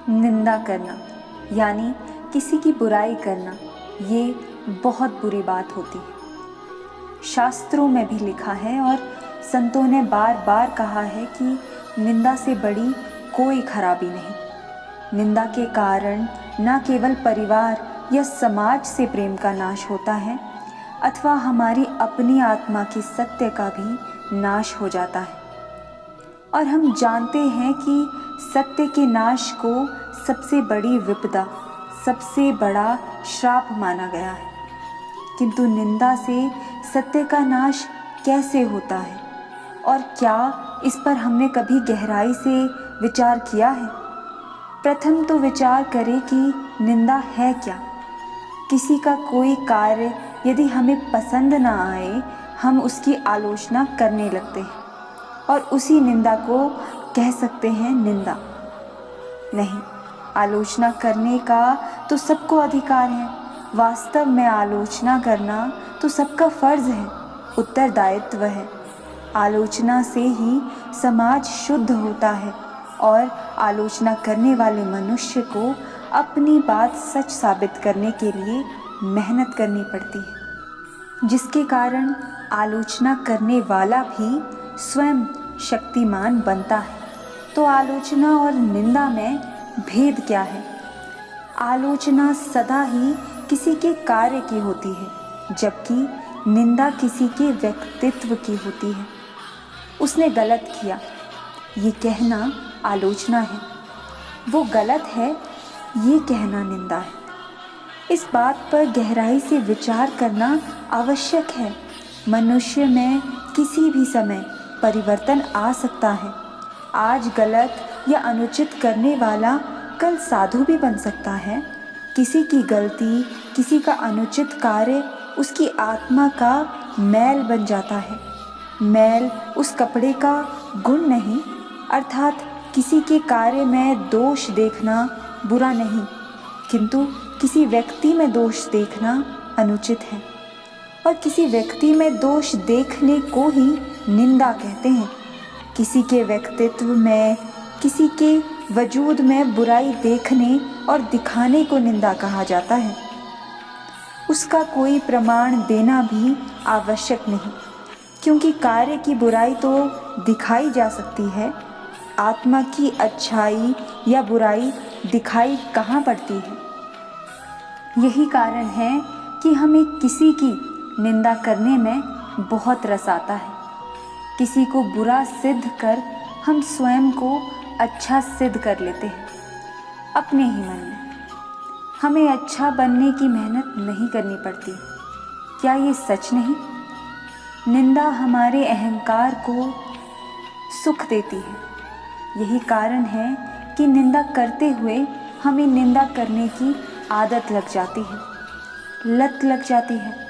निंदा करना यानी किसी की बुराई करना, ये बहुत बुरी बात होती है। शास्त्रों में भी लिखा है और संतों ने बार बार कहा है कि निंदा से बड़ी कोई खराबी नहीं। निंदा के कारण न केवल परिवार या समाज से प्रेम का नाश होता है अथवा हमारी अपनी आत्मा की सत्य का भी नाश हो जाता है। और हम जानते हैं कि सत्य के नाश को सबसे बड़ी विपदा, सबसे बड़ा श्राप माना गया है। किंतु निंदा से सत्य का नाश कैसे होता है और क्या इस पर हमने कभी गहराई से विचार किया है? प्रथम तो विचार करें कि निंदा है क्या। किसी का कोई कार्य यदि हमें पसंद ना आए, हम उसकी आलोचना करने लगते हैं और उसी निंदा को कह सकते हैं निंदा। नहीं, आलोचना करने का तो सबको अधिकार है। वास्तव में आलोचना करना तो सबका फर्ज है, उत्तरदायित्व है। आलोचना से ही समाज शुद्ध होता है और आलोचना करने वाले मनुष्य को अपनी बात सच साबित करने के लिए मेहनत करनी पड़ती है, जिसके कारण आलोचना करने वाला भी स्वयं शक्तिमान बनता है। तो आलोचना और निंदा में भेद क्या है? आलोचना सदा ही किसी के कार्य की होती है, जबकि निंदा किसी के व्यक्तित्व की होती है। उसने गलत किया, ये कहना आलोचना है। वो गलत है, ये कहना निंदा है। इस बात पर गहराई से विचार करना आवश्यक है। मनुष्य में किसी भी समय परिवर्तन आ सकता है। आज गलत या अनुचित करने वाला कल साधु भी बन सकता है। किसी की गलती, किसी का अनुचित कार्य उसकी आत्मा का मैल बन जाता है। मैल उस कपड़े का गुण नहीं, अर्थात किसी के कार्य में दोष देखना बुरा नहीं, किंतु किसी व्यक्ति में दोष देखना अनुचित है। और किसी व्यक्ति में दोष देखने को ही निंदा कहते हैं। किसी के व्यक्तित्व में, किसी के वजूद में बुराई देखने और दिखाने को निंदा कहा जाता है। उसका कोई प्रमाण देना भी आवश्यक नहीं, क्योंकि कार्य की बुराई तो दिखाई जा सकती है। आत्मा की अच्छाई या बुराई दिखाई कहाँ पड़ती है? यही कारण है कि हमें किसी की निंदा करने में बहुत रस आता है। किसी को बुरा सिद्ध कर हम स्वयं को अच्छा सिद्ध कर लेते हैं अपने ही मन में। हमें अच्छा बनने की मेहनत नहीं करनी पड़ती। क्या ये सच नहीं? निंदा हमारे अहंकार को सुख देती है। यही कारण है कि निंदा करते हुए हमें निंदा करने की आदत लग जाती है, लत लग जाती है।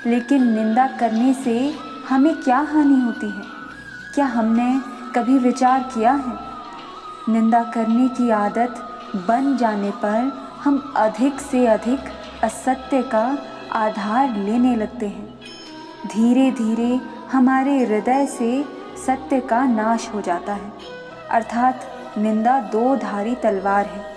लेकिन निंदा करने से हमें क्या हानि होती है? क्या हमने कभी विचार किया है? निंदा करने की आदत बन जाने पर हम अधिक से अधिक असत्य का आधार लेने लगते हैं। धीरे धीरे हमारे हृदय से सत्य का नाश हो जाता है। अर्थात निंदा दो धारी तलवार है।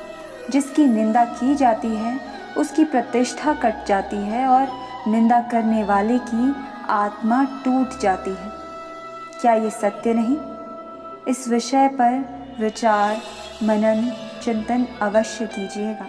जिसकी निंदा की जाती है उसकी प्रतिष्ठा कट जाती है और निंदा करने वाले की आत्मा टूट जाती है। क्या ये सत्य नहीं? इस विषय पर विचार, मनन, चिंतन अवश्य कीजिएगा।